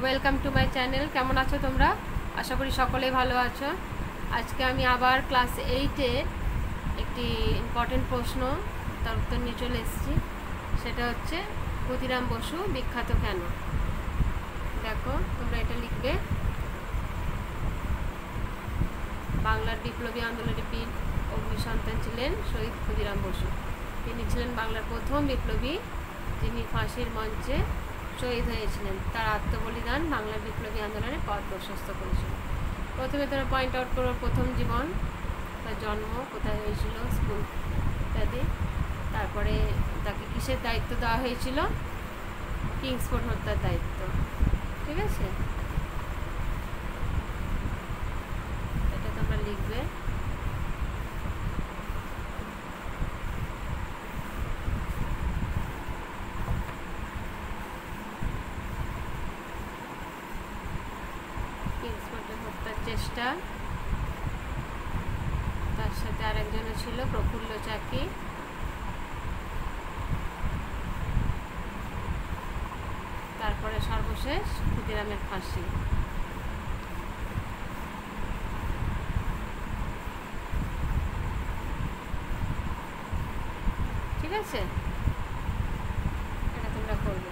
Welcome to my channel. কেমন আছো তোমরা? আশা করি সকলেই ভালো আছো। আজকে আমি আবার ক্লাস 8-এ একটি ইম্পর্টেন্ট প্রশ্ন তার উত্তর নিয়ে চলে এসেছি। সেটা হচ্ছে ক্ষুদিরাম বসু বিখ্যাত কেন? দেখো, তোমরা এটা লিখবে। বাংলার বিপ্লবী আন্দোলনের বীর অগ্নিসন্তান ছিলেন শহীদ ক্ষুদিরাম বসু। তিনি ছিলেন বাংলার প্রথম বিপ্লবী যিনি ফাঁসির মঞ্চে শহীদ হয়েছিলেন। তার আত্মবলিদান বাংলার বিপ্লবী আন্দোলনে পথ প্রশস্ত করেছিল। প্রথমে তোমরা পয়েন্ট আউট করো প্রথম জীবন, তার জন্ম কোথায় হয়েছিল, স্কুল ইত্যাদি। তারপরে তাকে কিসের দায়িত্ব দেওয়া হয়েছিল? কিংসফোর্ড হত্যার দায়িত্ব। ঠিক আছে, এটা তোমরা লিখবে। কিংসফোর্ডের হত্যার চেষ্টা, তার সাথে আরেকজনও ছিল প্রফুল্ল চাকি। তারপরে সর্বশেষ ক্ষুদিরামের ফাঁসি। ঠিক আছে, এটা তোমরা করবে।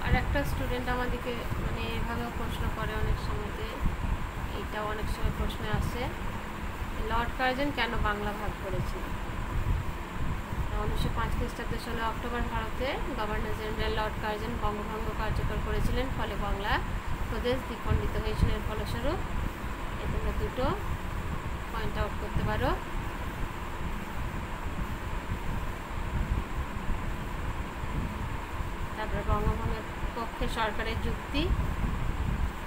আর একটা স্টুডেন্ট আমাদেরকে মানে এভাবেও প্রশ্ন করে অনেক সময়তে, এইটাও অনেক সময় প্রশ্নে আসে, লর্ড কার্জন কেন বাংলা ভাগ করেছিল? 1905 খ্রিস্টাব্দে 16 অক্টোবর ভারতে গভর্নর জেনারেল লর্ড কার্জন বঙ্গভঙ্গ কার্যকর করেছিলেন। ফলে বাংলা প্রদেশ দ্বিখণ্ডিত হয়েছিল। এর ফলস্বরূপ তোমরা দুটো পয়েন্ট আউট করতে পারো। তারপরে বঙ্গভঙ্গের পক্ষে সরকারের যুক্তি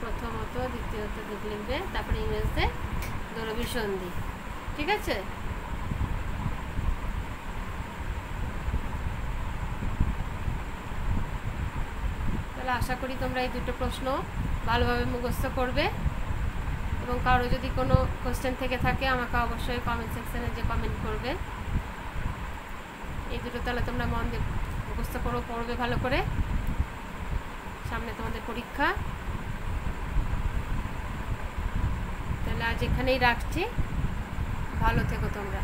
প্রথমত, দ্বিতীয়ত লিখবে। তারপরে ইংরেজদের দৌরবী সন্ধি। ঠিক আছে, তাহলে আশা করি তোমরা এই দুটো প্রশ্ন ভালোভাবে মুখস্থ করবে। এবং কারো যদি কোনো কোশ্চেন থেকে থাকে আমাকে অবশ্যই কমেন্ট সেকশানে যে কমেন্ট করবে। এই দুটো তাহলে তোমরা মন দিয়ে মুখস্থ করো, পড়বে ভালো করে। সামনে তোমাদের পরীক্ষা। তাহলে আজ এখানেই রাখছি। ভালো থেকো তোমরা।